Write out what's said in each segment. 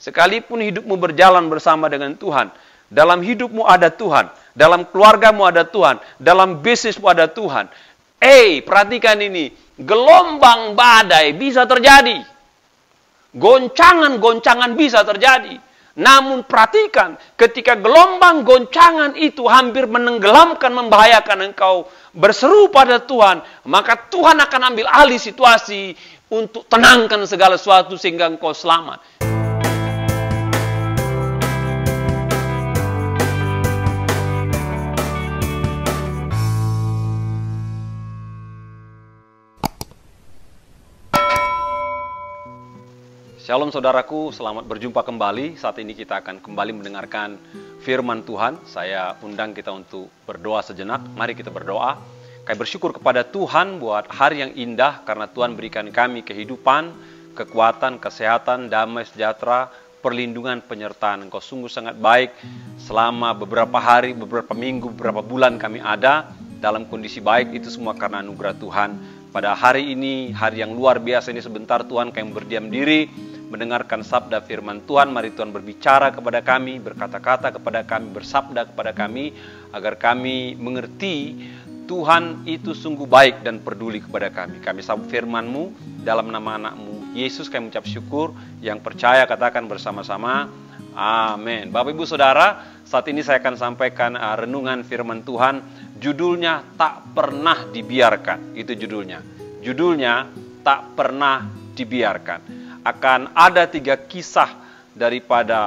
Sekalipun hidupmu berjalan bersama dengan Tuhan, dalam hidupmu ada Tuhan, dalam keluargamu ada Tuhan, dalam bisnismu ada Tuhan. Perhatikan ini, gelombang badai bisa terjadi. Goncangan-goncangan bisa terjadi. Namun perhatikan, ketika gelombang goncangan itu hampir menenggelamkan, membahayakan engkau berseru pada Tuhan, maka Tuhan akan ambil alih situasi untuk tenangkan segala sesuatu sehingga engkau selamat. Shalom saudaraku, selamat berjumpa kembali. Saat ini kita akan kembali mendengarkan firman Tuhan. Saya undang kita untuk berdoa sejenak. Mari kita berdoa. Kami bersyukur kepada Tuhan buat hari yang indah, karena Tuhan berikan kami kehidupan, kekuatan, kesehatan, damai, sejahtera, perlindungan, penyertaan. Engkau sungguh sangat baik. Selama beberapa hari, beberapa minggu, beberapa bulan kami ada dalam kondisi baik. Itu semua karena anugerah Tuhan. Pada hari ini, hari yang luar biasa ini, sebentar Tuhan kami berdiam diri mendengarkan sabda firman Tuhan. Mari Tuhan berbicara kepada kami, berkata-kata kepada kami, bersabda kepada kami, agar kami mengerti Tuhan itu sungguh baik dan peduli kepada kami. Kami sambut firman-Mu dalam nama anak-Mu Yesus kami ucap syukur. Yang percaya katakan bersama-sama amin. Bapak Ibu Saudara, saat ini saya akan sampaikan renungan firman Tuhan. Judulnya tak pernah dibiarkan. Itu judulnya. Judulnya tak pernah dibiarkan. Akan ada 3 kisah daripada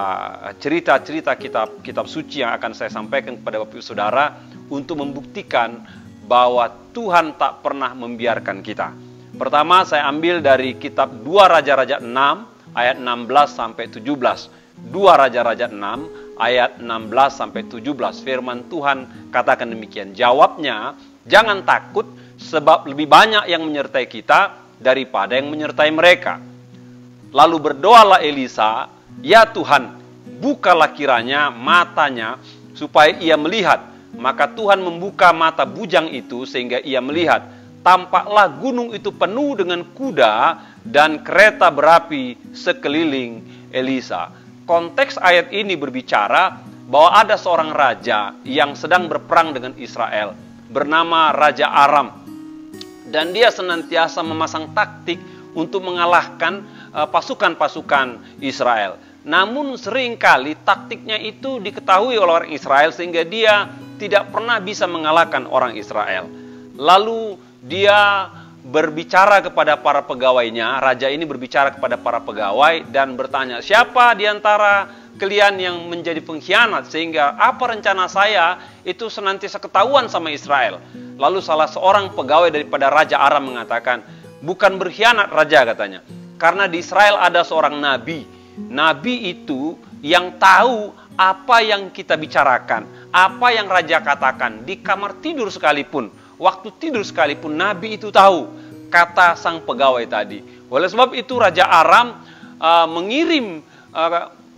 cerita-cerita kitab suci yang akan saya sampaikan kepada Bapak Ibu Saudara untuk membuktikan bahwa Tuhan tak pernah membiarkan kita. Pertama saya ambil dari kitab 2 Raja-Raja 6 ayat 16 sampai 17. 2 Raja-Raja 6 ayat 16 sampai 17. Firman Tuhan katakan demikian. Jawabnya, jangan takut sebab lebih banyak yang menyertai kita daripada yang menyertai mereka. Lalu berdoalah Elisa, ya Tuhan, bukalah kiranya matanya supaya ia melihat. Maka Tuhan membuka mata bujang itu sehingga ia melihat. Tampaklah gunung itu penuh dengan kuda dan kereta berapi sekeliling Elisa. Konteks ayat ini berbicara bahwa ada seorang raja yang sedang berperang dengan Israel, bernama Raja Aram. Dan dia senantiasa memasang taktik untuk mengalahkan pasukan-pasukan Israel. Namun seringkali taktiknya itu diketahui oleh orang Israel sehingga dia tidak pernah bisa mengalahkan orang Israel. Lalu dia berbicara kepada para pegawainya. Raja ini berbicara kepada para pegawai dan bertanya, siapa di antara kalian yang menjadi pengkhianat sehingga apa rencana saya itu senantiasa ketahuan sama Israel. Lalu salah seorang pegawai daripada Raja Aram mengatakan, bukan berkhianat raja, katanya. Karena di Israel ada seorang nabi. Nabi itu yang tahu apa yang kita bicarakan, apa yang raja katakan. Di kamar tidur sekalipun, waktu tidur sekalipun, nabi itu tahu, kata sang pegawai tadi. Oleh sebab itu Raja Aram mengirim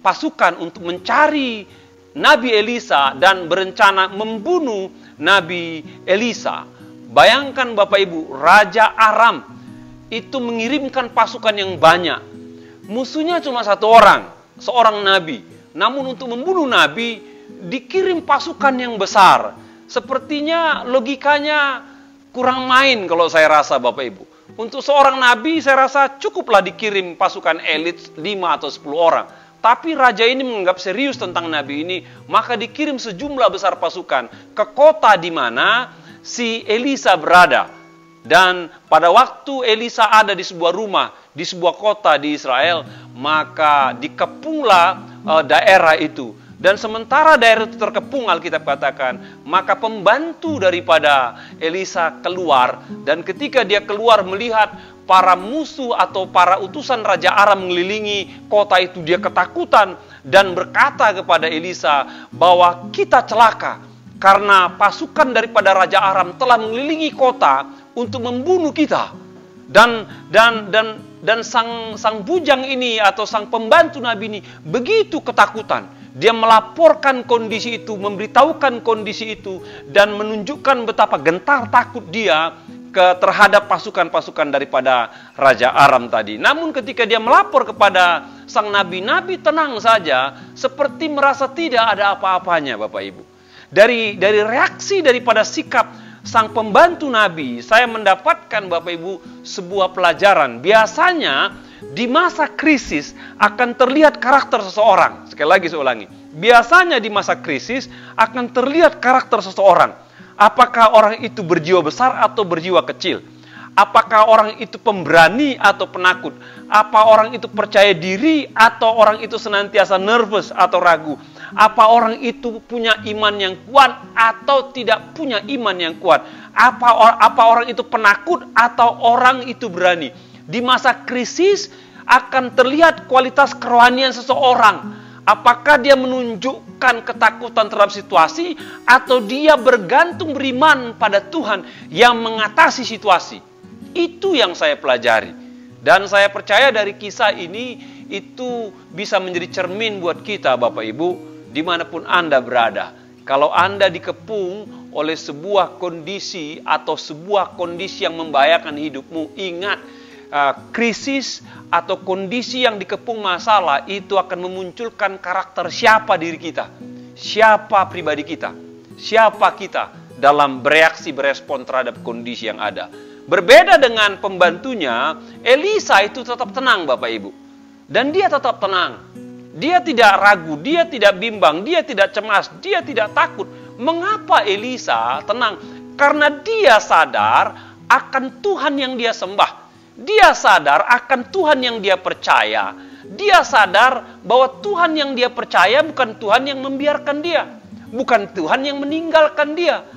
pasukan untuk mencari Nabi Elisa dan berencana membunuh Nabi Elisa. Bayangkan Bapak Ibu, Raja Aram itu mengirimkan pasukan yang banyak. Musuhnya cuma 1 orang, seorang nabi. Namun untuk membunuh nabi dikirim pasukan yang besar. Sepertinya logikanya kurang main kalau saya rasa Bapak Ibu. Untuk seorang nabi saya rasa cukuplah dikirim pasukan elit 5 atau 10 orang. Tapi raja ini menganggap serius tentang nabi ini, maka dikirim sejumlah besar pasukan ke kota di mana si Elisa berada. Dan pada waktu Elisa ada di sebuah rumah, di sebuah kota di Israel, maka dikepunglah daerah itu. Dan sementara daerah itu terkepung, Alkitab katakan, maka pembantu daripada Elisa keluar. Dan ketika dia keluar melihat para musuh atau para utusan Raja Aram mengelilingi kota itu, dia ketakutan dan berkata kepada Elisa bahwa kita celaka karena pasukan daripada Raja Aram telah mengelilingi kota untuk membunuh kita. Dan sang bujang ini atau sang pembantu Nabi ini begitu ketakutan. Dia melaporkan kondisi itu, memberitahukan kondisi itu, dan menunjukkan betapa gentar takut dia terhadap pasukan-pasukan daripada Raja Aram tadi. Namun ketika dia melapor kepada sang nabi, nabi tenang saja, seperti merasa tidak ada apa-apanya, Bapak Ibu. Dari reaksi daripada sikap sang pembantu nabi, saya mendapatkan, Bapak Ibu, sebuah pelajaran. Biasanya di masa krisis akan terlihat karakter seseorang. Sekali lagi saya ulangi. Biasanya di masa krisis akan terlihat karakter seseorang. Apakah orang itu berjiwa besar atau berjiwa kecil? Apakah orang itu pemberani atau penakut? Apa orang itu percaya diri atau orang itu senantiasa nervous atau ragu? Apa orang itu punya iman yang kuat atau tidak punya iman yang kuat? Apa orang itu penakut atau orang itu berani? Di masa krisis akan terlihat kualitas kerohanian seseorang. Apakah dia menunjukkan ketakutan terhadap situasi atau dia bergantung beriman pada Tuhan yang mengatasi situasi. Itu yang saya pelajari. Dan saya percaya dari kisah ini itu bisa menjadi cermin buat kita, Bapak Ibu, dimanapun Anda berada. Kalau Anda dikepung oleh sebuah kondisi atau sebuah kondisi yang membahayakan hidupmu, ingat, krisis atau kondisi yang dikepung masalah itu akan memunculkan karakter siapa diri kita, siapa pribadi kita, siapa kita dalam bereaksi berespon terhadap kondisi yang ada. Berbeda dengan pembantunya, Elisa itu tetap tenang, Bapak Ibu, dan dia tetap tenang. Dia tidak ragu, dia tidak bimbang, dia tidak cemas, dia tidak takut. Mengapa Elisa tenang? Karena dia sadar akan Tuhan yang dia sembah. Dia sadar akan Tuhan yang dia percaya. Dia sadar bahwa Tuhan yang dia percaya bukan Tuhan yang membiarkan dia. Bukan Tuhan yang meninggalkan dia.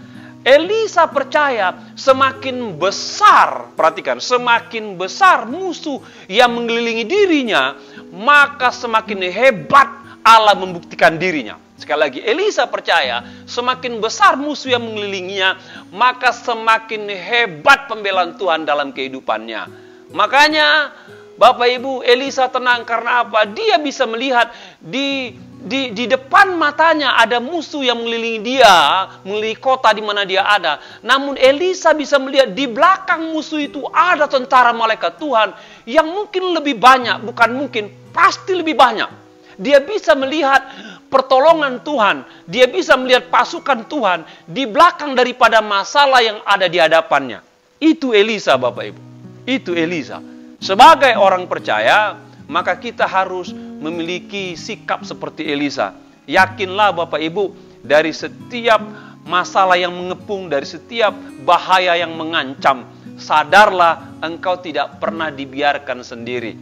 Elisa percaya semakin besar, perhatikan, semakin besar musuh yang mengelilingi dirinya, maka semakin hebat Allah membuktikan dirinya. Sekali lagi, Elisa percaya semakin besar musuh yang mengelilinginya, maka semakin hebat pembelaan Tuhan dalam kehidupannya. Makanya Bapak Ibu, Elisa tenang karena apa? Dia bisa melihat di depan matanya ada musuh yang mengelilingi dia, mengelilingi kota di mana dia ada. Namun Elisa bisa melihat di belakang musuh itu ada tentara malaikat Tuhan yang mungkin lebih banyak, bukan mungkin, pasti lebih banyak. Dia bisa melihat pertolongan Tuhan, dia bisa melihat pasukan Tuhan di belakang daripada masalah yang ada di hadapannya. Itu Elisa, Bapak Ibu. Itu Elisa. Sebagai orang percaya, maka kita harus memiliki sikap seperti Elisa. Yakinlah Bapak Ibu, dari setiap masalah yang mengepung, dari setiap bahaya yang mengancam, sadarlah engkau tidak pernah dibiarkan sendiri.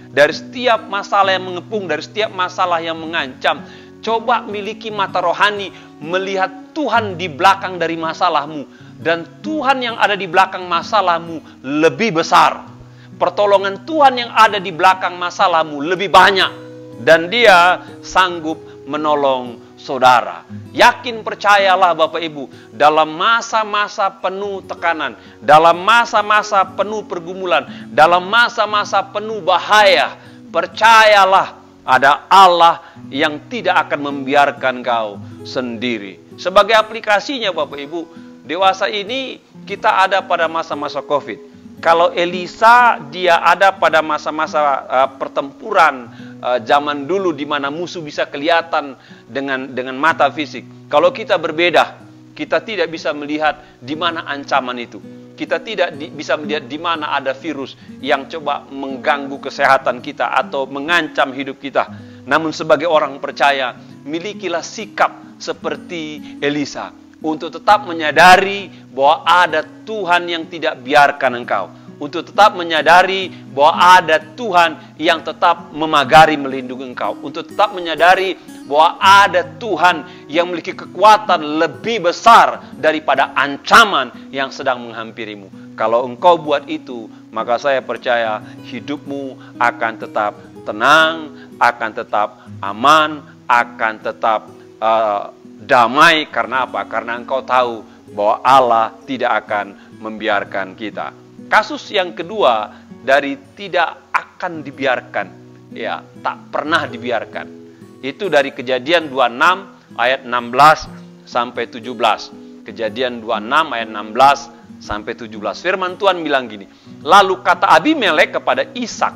Dari setiap masalah yang mengepung, dari setiap masalah yang mengancam, coba miliki mata rohani, melihat Tuhan di belakang dari masalahmu. Dan Tuhan yang ada di belakang masalahmu lebih besar. Pertolongan Tuhan yang ada di belakang masalahmu lebih banyak. Dan dia sanggup menolong saudara. Yakin percayalah Bapak Ibu, dalam masa-masa penuh tekanan, dalam masa-masa penuh pergumulan, dalam masa-masa penuh bahaya, percayalah ada Allah yang tidak akan membiarkan kau sendiri. Sebagai aplikasinya Bapak Ibu, dewasa ini kita ada pada masa-masa COVID. Kalau Elisa dia ada pada masa-masa pertempuran zaman dulu di mana musuh bisa kelihatan dengan mata fisik. Kalau kita berbeda, kita tidak bisa melihat di mana ancaman itu. Kita tidak bisa melihat di mana ada virus yang coba mengganggu kesehatan kita atau mengancam hidup kita. Namun sebagai orang percaya, milikilah sikap seperti Elisa. Untuk tetap menyadari bahwa ada Tuhan yang tidak biarkan engkau. Untuk tetap menyadari bahwa ada Tuhan yang tetap memagari melindungi engkau. Untuk tetap menyadari bahwa ada Tuhan yang memiliki kekuatan lebih besar daripada ancaman yang sedang menghampirimu. Kalau engkau buat itu, maka saya percaya hidupmu akan tetap tenang, akan tetap aman, akan tetap damai. Karena apa? Karena engkau tahu bahwa Allah tidak akan membiarkan kita. Kasus yang kedua dari tidak akan dibiarkan, ya, tak pernah dibiarkan. Itu dari Kejadian 26 ayat 16 sampai 17. Kejadian 26 ayat 16 sampai 17. Firman Tuhan bilang gini, lalu kata Abimelek kepada Ishak,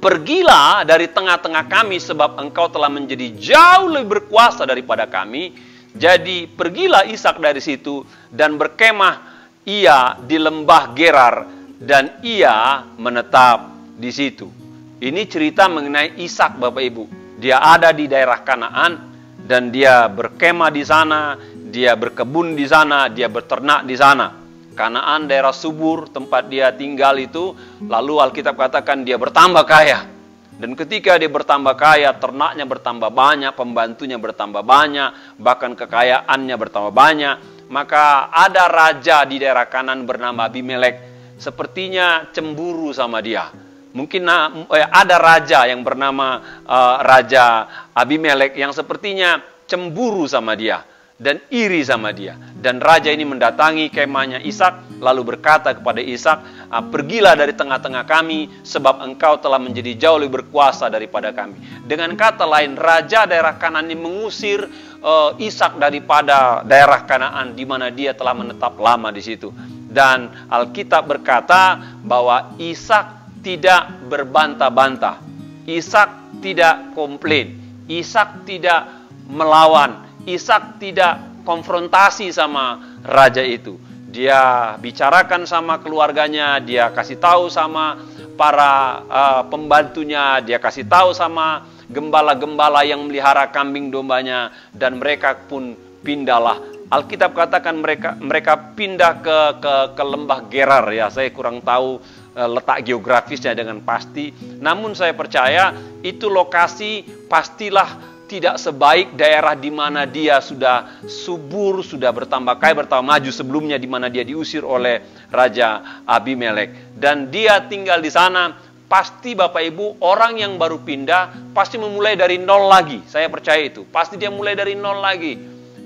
pergilah dari tengah-tengah kami sebab engkau telah menjadi jauh lebih berkuasa daripada kami. Jadi pergilah Ishak dari situ dan berkemah ia di lembah Gerar dan ia menetap di situ. Ini cerita mengenai Ishak, Bapak Ibu. Dia ada di daerah Kanaan dan dia berkemah di sana, dia berkebun di sana, dia berternak di sana. Kanaan daerah subur tempat dia tinggal itu, lalu Alkitab katakan dia bertambah kaya. Dan ketika dia bertambah kaya, ternaknya bertambah banyak, pembantunya bertambah banyak, bahkan kekayaannya bertambah banyak. Maka ada raja di daerah Kanaan bernama Abimelek, sepertinya cemburu sama dia. Mungkin ada raja yang bernama Raja Abimelek yang sepertinya cemburu sama dia dan iri sama dia. Dan raja ini mendatangi kemahnya Ishak, lalu berkata kepada Ishak, pergilah dari tengah-tengah kami sebab engkau telah menjadi jauh lebih berkuasa daripada kami. Dengan kata lain, raja daerah Kanaan ini mengusir Ishak daripada daerah Kanaan di mana dia telah menetap lama di situ. Dan Alkitab berkata bahwa Ishak tidak berbantah-bantah, Ishak tidak komplain, Ishak tidak melawan, Ishak tidak konfrontasi sama raja itu. Dia bicarakan sama keluarganya, dia kasih tahu sama para pembantunya, dia kasih tahu sama gembala-gembala yang melihara kambing dombanya, dan mereka pun pindahlah. Alkitab katakan mereka pindah ke lembah Gerar, ya saya kurang tahu letak geografisnya dengan pasti. Namun saya percaya itu lokasi pastilah tidak sebaik daerah di mana dia sudah subur, sudah bertambah kaya, bertambah maju sebelumnya, di mana dia diusir oleh Raja Abimelek. Dan dia tinggal di sana. Pasti Bapak Ibu, orang yang baru pindah pasti memulai dari nol lagi. Saya percaya itu. Pasti dia mulai dari nol lagi.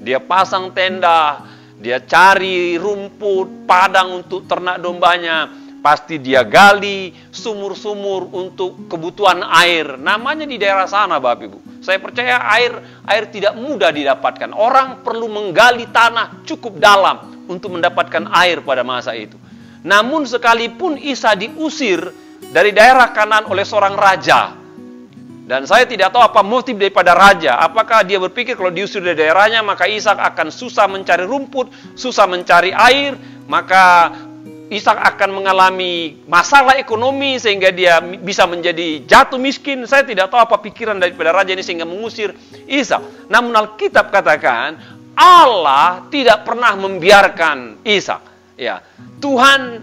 Dia pasang tenda, dia cari rumput padang untuk ternak dombanya. Pasti dia gali sumur-sumur untuk kebutuhan air. Namanya di daerah sana, Bapak Ibu. Saya percaya air tidak mudah didapatkan. Orang perlu menggali tanah cukup dalam untuk mendapatkan air pada masa itu. Namun sekalipun Isa diusir dari daerah Kanaan oleh seorang raja, dan saya tidak tahu apa motif daripada raja. Apakah dia berpikir kalau diusir dari daerahnya maka Ishak akan susah mencari rumput, susah mencari air, maka Ishak akan mengalami masalah ekonomi sehingga dia bisa menjadi jatuh miskin. Saya tidak tahu apa pikiran daripada raja ini sehingga mengusir Ishak. Namun Alkitab katakan Allah tidak pernah membiarkan Ishak. Ya, Tuhan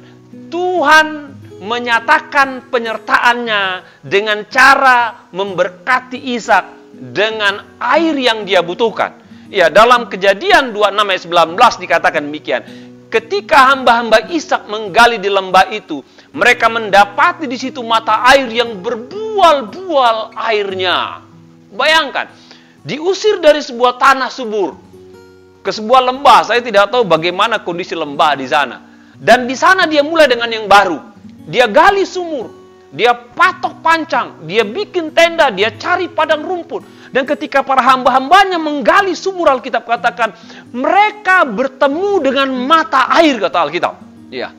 menyatakan penyertaannya dengan cara memberkati Ishak dengan air yang dia butuhkan. Ya, dalam Kejadian 26 ayat 19 dikatakan demikian. Ketika hamba-hamba Ishak menggali di lembah itu, mereka mendapati di situ mata air yang berbual-bual airnya. Bayangkan, diusir dari sebuah tanah subur ke sebuah lembah. Saya tidak tahu bagaimana kondisi lembah di sana. Dan di sana dia mulai dengan yang baru. Dia gali sumur, dia patok pancang, dia bikin tenda, dia cari padang rumput. Dan ketika para hamba-hambanya menggali sumur, Alkitab katakan mereka bertemu dengan mata air, kata Alkitab. Ya,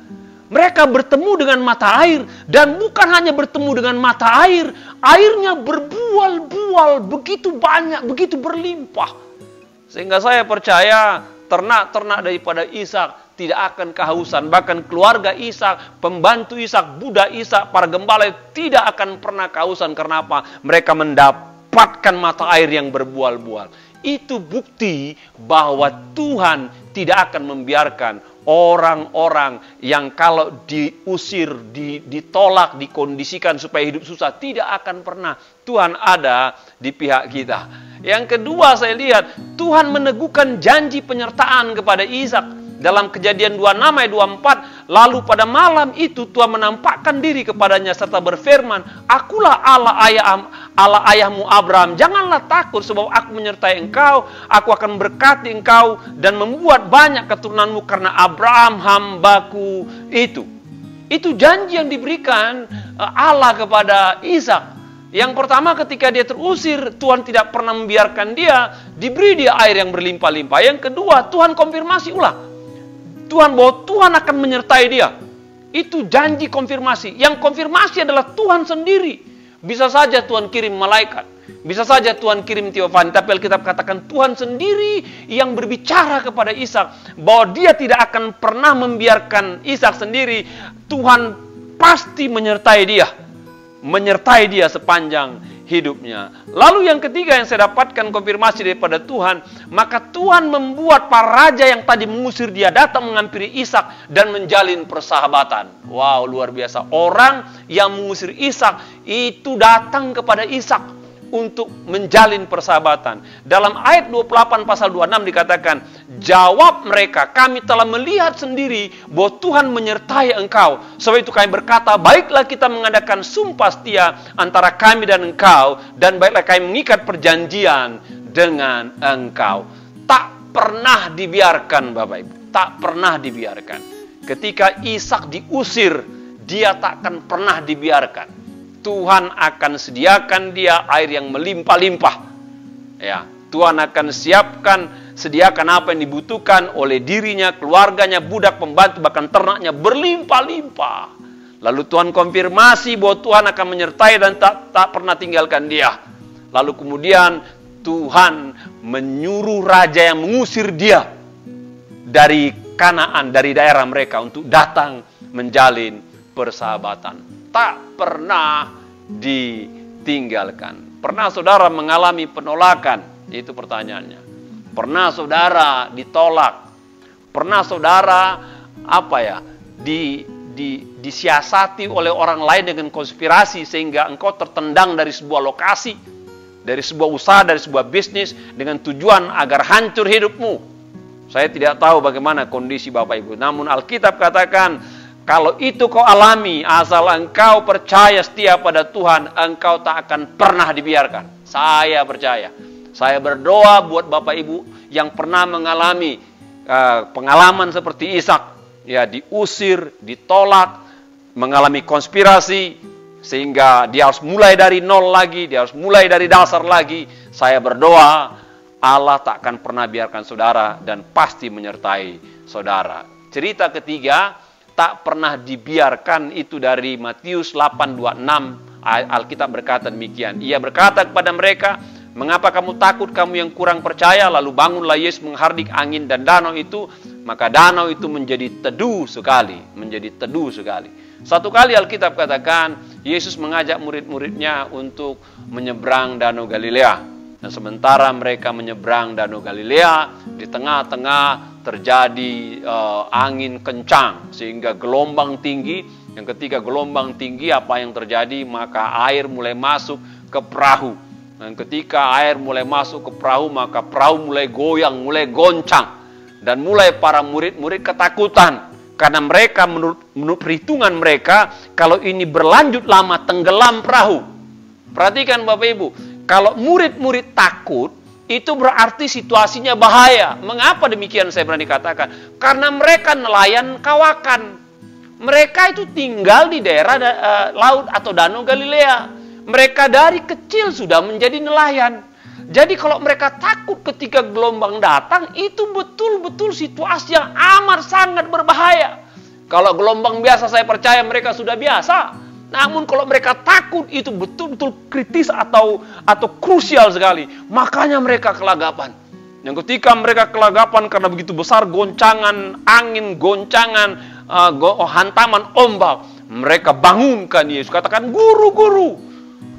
mereka bertemu dengan mata air, dan bukan hanya bertemu dengan mata air, airnya berbual-bual, begitu banyak, begitu berlimpah. Sehingga saya percaya ternak-ternak daripada Ishak tidak akan kehausan. Bahkan keluarga Ishak, pembantu Ishak, budak Ishak, para gembala tidak akan pernah kehausan. Karena apa? Mereka mendapatkan mata air yang berbual-bual. Itu bukti bahwa Tuhan tidak akan membiarkan orang-orang yang kalau diusir, ditolak, dikondisikan supaya hidup susah, tidak akan pernah. Tuhan ada di pihak kita. Yang kedua, saya lihat Tuhan meneguhkan janji penyertaan kepada Ishak. Dalam Kejadian 26 ayat 24, lalu pada malam itu Tuhan menampakkan diri kepadanya serta berfirman, akulah Allah ayahmu Abraham, janganlah takut sebab aku menyertai engkau, aku akan berkati engkau dan membuat banyak keturunanmu karena Abraham hambaku itu. Itu janji yang diberikan Allah kepada Ishak. Yang pertama, ketika dia terusir, Tuhan tidak pernah membiarkan dia, diberi dia air yang berlimpah-limpah. Yang kedua, Tuhan konfirmasi ulang. Tuhan bahwa Tuhan akan menyertai dia. Itu janji konfirmasi. Yang konfirmasi adalah Tuhan sendiri. Bisa saja Tuhan kirim malaikat. Bisa saja Tuhan kirim teofani. Tapi Alkitab katakan Tuhan sendiri yang berbicara kepada Ishak. Bahwa dia tidak akan pernah membiarkan Ishak sendiri. Tuhan pasti menyertai dia. Menyertai dia sepanjang hidupnya. Lalu yang ketiga yang saya dapatkan konfirmasi daripada Tuhan, maka Tuhan membuat para raja yang tadi mengusir dia datang menghampiri Ishak dan menjalin persahabatan. Wow, luar biasa. Orang yang mengusir Ishak itu datang kepada Ishak untuk menjalin persahabatan. Dalam ayat 28 pasal 26 dikatakan, jawab mereka, kami telah melihat sendiri bahwa Tuhan menyertai engkau. Sebab itu kami berkata, baiklah kita mengadakan sumpah setia antara kami dan engkau, dan baiklah kami mengikat perjanjian dengan engkau. Tak pernah dibiarkan, Bapak Ibu, tak pernah dibiarkan. Ketika Ishak diusir, dia tak akan pernah dibiarkan. Tuhan akan sediakan dia air yang melimpah-limpah. Ya, Tuhan akan sediakan apa yang dibutuhkan oleh dirinya, keluarganya, budak, pembantu, bahkan ternaknya berlimpah-limpah. Lalu Tuhan konfirmasi bahwa Tuhan akan menyertai dan tak pernah tinggalkan dia. Lalu kemudian Tuhan menyuruh raja yang mengusir dia dari Kanaan, dari daerah mereka untuk datang menjalin persahabatan. Tak pernah ditinggalkan. Pernah saudara mengalami penolakan? Itu pertanyaannya. Pernah saudara ditolak? Pernah saudara disiasati oleh orang lain dengan konspirasi sehingga engkau tertendang dari sebuah lokasi, dari sebuah usaha, dari sebuah bisnis dengan tujuan agar hancur hidupmu? Saya tidak tahu bagaimana kondisi Bapak Ibu, namun Alkitab katakan kalau itu kau alami, asal engkau percaya setia pada Tuhan, engkau tak akan pernah dibiarkan. Saya percaya. Saya berdoa buat Bapak Ibu yang pernah mengalami pengalaman seperti Ishak, ya, diusir, ditolak, mengalami konspirasi, sehingga dia harus mulai dari nol lagi, dia harus mulai dari dasar lagi. Saya berdoa, Allah tak akan pernah biarkan saudara dan pasti menyertai saudara. Cerita ketiga, tak pernah dibiarkan, itu dari Matius 8:26. Alkitab berkata demikian. Ia berkata kepada mereka, mengapa kamu takut, kamu yang kurang percaya? Lalu bangunlah Yesus menghardik angin dan danau itu, maka danau itu menjadi teduh sekali. Menjadi teduh sekali. Satu kali Alkitab katakan, Yesus mengajak murid-muridnya untuk menyeberang danau Galilea. Dan sementara mereka menyeberang danau Galilea, di tengah-tengah terjadi angin kencang sehingga gelombang tinggi. Yang ketika gelombang tinggi, apa yang terjadi? Maka air mulai masuk ke perahu. Dan ketika air mulai masuk ke perahu, maka perahu mulai goyang, mulai goncang. Dan mulai para murid-murid ketakutan. Karena mereka menurut perhitungan mereka, kalau ini berlanjut lama tenggelam perahu. Perhatikan Bapak Ibu, kalau murid-murid takut, itu berarti situasinya bahaya. Mengapa demikian saya berani katakan? Karena mereka nelayan kawakan. Mereka itu tinggal di daerah laut atau danau Galilea. Mereka dari kecil sudah menjadi nelayan. Jadi kalau mereka takut ketika gelombang datang, itu betul-betul situasi yang amat sangat berbahaya. Kalau gelombang biasa saya percaya mereka sudah biasa. Namun kalau mereka takut, itu betul-betul kritis atau krusial sekali. Makanya mereka kelagapan. Yang ketika mereka kelagapan karena begitu besar goncangan angin, goncangan hantaman ombak, mereka bangunkan Yesus. Katakan, guru, guru,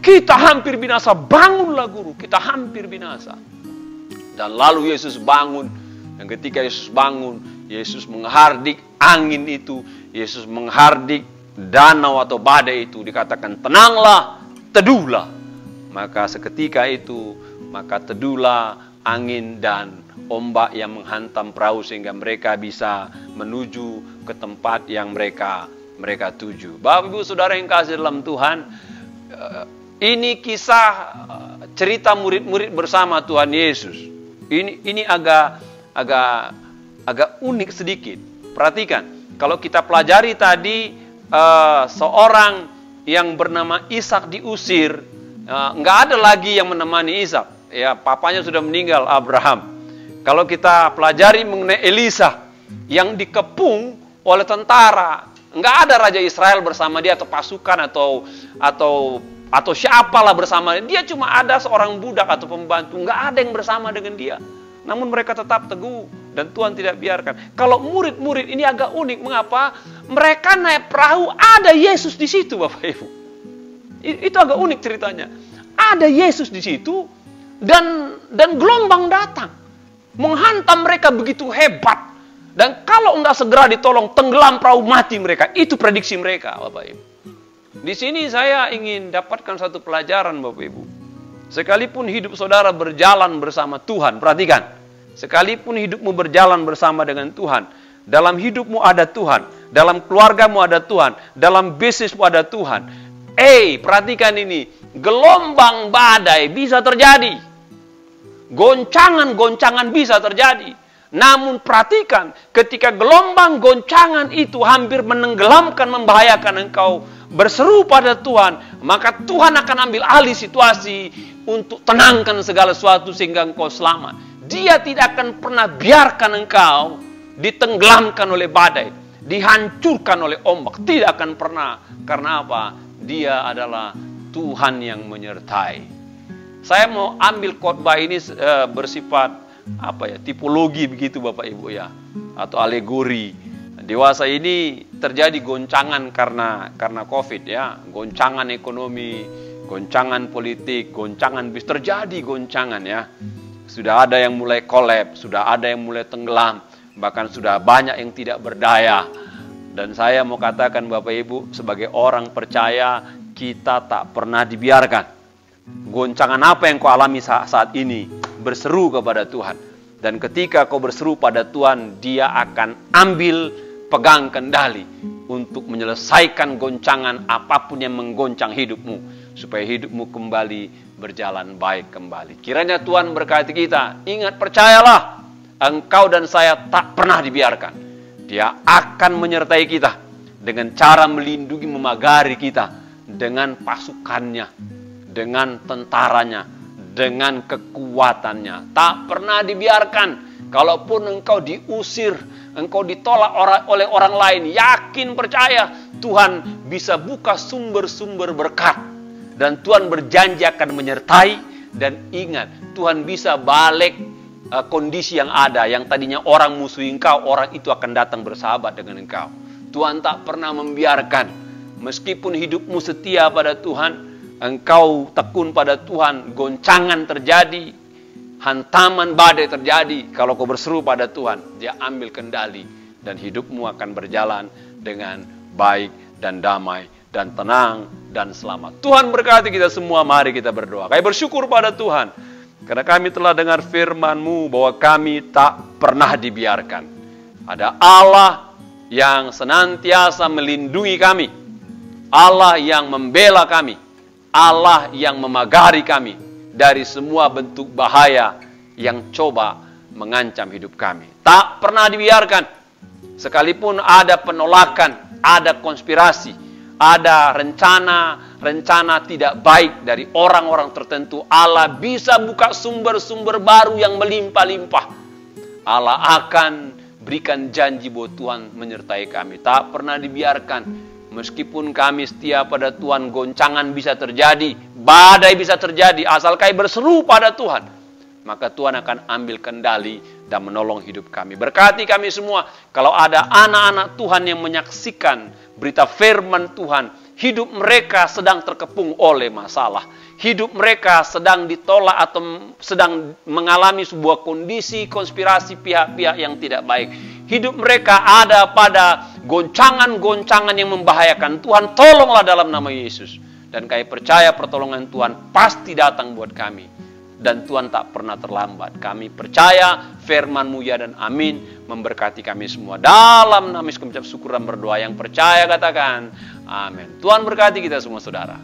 kita hampir binasa. Bangunlah guru, kita hampir binasa. Dan lalu Yesus bangun. Dan ketika Yesus bangun, Yesus menghardik angin itu. Yesus menghardik danau atau badai itu, dikatakan tenanglah, teduhlah. Maka seketika itu, maka teduhlah angin dan ombak yang menghantam perahu sehingga mereka bisa menuju ke tempat yang mereka tuju. Bapak Ibu Saudara yang kasih dalam Tuhan, ini kisah cerita murid-murid bersama Tuhan Yesus. Ini agak unik sedikit. Perhatikan, kalau kita pelajari tadi, seorang yang bernama Ishak diusir, nggak ada lagi yang menemani Ishak. Ya, papanya sudah meninggal, Abraham. Kalau kita pelajari mengenai Elisa, yang dikepung oleh tentara. Nggak ada Raja Israel bersama dia, atau pasukan, atau siapalah bersama dia. Dia cuma ada seorang budak atau pembantu. Nggak ada yang bersama dengan dia. Namun mereka tetap teguh dan Tuhan tidak biarkan. Kalau murid-murid ini agak unik. Mengapa? Mereka naik perahu, ada Yesus di situ, Bapak Ibu. Itu agak unik ceritanya. Ada Yesus di situ dan gelombang datang menghantam mereka begitu hebat. Dan kalau enggak segera ditolong, tenggelam perahu, mati mereka. Itu prediksi mereka, Bapak Ibu. Di sini saya ingin dapatkan satu pelajaran, Bapak Ibu. Sekalipun hidup saudara berjalan bersama Tuhan, perhatikan. Sekalipun hidupmu berjalan bersama dengan Tuhan, dalam hidupmu ada Tuhan, dalam keluargamu ada Tuhan, dalam bisnismu ada Tuhan. Perhatikan ini, gelombang badai bisa terjadi. Goncangan-goncangan bisa terjadi. Namun perhatikan, ketika gelombang goncangan itu hampir menenggelamkan, membahayakan engkau, berseru pada Tuhan, maka Tuhan akan ambil alih situasi untuk tenangkan segala sesuatu sehingga engkau selamat. Dia tidak akan pernah biarkan engkau ditenggelamkan oleh badai, dihancurkan oleh ombak. Tidak akan pernah. Karena apa? Dia adalah Tuhan yang menyertai. Saya mau ambil khotbah ini bersifat tipologi begitu Bapak Ibu ya, atau alegori. Dewasa ini terjadi goncangan karena COVID ya, goncangan ekonomi, goncangan politik, goncangan bis, terjadi goncangan ya. Sudah ada yang mulai kolaps, sudah ada yang mulai tenggelam, bahkan sudah banyak yang tidak berdaya. Dan saya mau katakan Bapak Ibu, sebagai orang percaya, kita tak pernah dibiarkan. Goncangan apa yang kau alami saat ini, berseru kepada Tuhan. Dan ketika kau berseru pada Tuhan, Dia akan ambil pegang kendali untuk menyelesaikan goncangan apapun yang menggoncang hidupmu, supaya hidupmu kembali berjalan baik kembali. Kiranya Tuhan berkati kita. Ingat, percayalah, engkau dan saya tak pernah dibiarkan. Dia akan menyertai kita dengan cara melindungi, memagari kita dengan pasukannya, dengan tentaranya, dengan kekuatannya. Tak pernah dibiarkan. Kalaupun engkau diusir, engkau ditolak oleh orang lain, yakin, percaya, Tuhan bisa buka sumber-sumber berkat. Dan Tuhan berjanji akan menyertai. Dan ingat, Tuhan bisa balik kondisi yang ada. Yang tadinya orang musuhi engkau, orang itu akan datang bersahabat dengan engkau. Tuhan tak pernah membiarkan. Meskipun hidupmu setia pada Tuhan, engkau tekun pada Tuhan, goncangan terjadi, hantaman badai terjadi. Kalau kau berseru pada Tuhan, Dia ambil kendali. Dan hidupmu akan berjalan dengan baik dan damai dan tenang dan selamat. Tuhan berkati kita semua. Mari kita berdoa. Kami bersyukur pada Tuhan, karena kami telah dengar firman-Mu bahwa kami tak pernah dibiarkan. Ada Allah yang senantiasa melindungi kami, Allah yang membela kami, Allah yang memagari kami dari semua bentuk bahaya yang coba mengancam hidup kami. Tak pernah dibiarkan. Sekalipun ada penolakan, ada konspirasi, ada rencana tidak baik dari orang-orang tertentu, Allah bisa buka sumber-sumber baru yang melimpah-limpah. Allah akan berikan janji bahwa Tuhan menyertai kami. Tak pernah dibiarkan. Meskipun kami setia pada Tuhan, goncangan bisa terjadi, badai bisa terjadi, asal kami berseru pada Tuhan, maka Tuhan akan ambil kendali dan menolong hidup kami. Berkati kami semua. Kalau ada anak-anak Tuhan yang menyaksikan berita firman Tuhan, hidup mereka sedang terkepung oleh masalah, hidup mereka sedang ditolak atau sedang mengalami sebuah kondisi konspirasi pihak-pihak yang tidak baik, hidup mereka ada pada goncangan-goncangan yang membahayakan, Tuhan tolonglah dalam nama Yesus. Dan kami percaya pertolongan Tuhan pasti datang buat kami. Dan Tuhan tak pernah terlambat. Kami percaya firman-Mu ya dan amin. Memberkati kami semua. Dalam nama Yesus kami ucap syukur dan berdoa. Yang percaya katakan amin. Tuhan berkati kita semua saudara.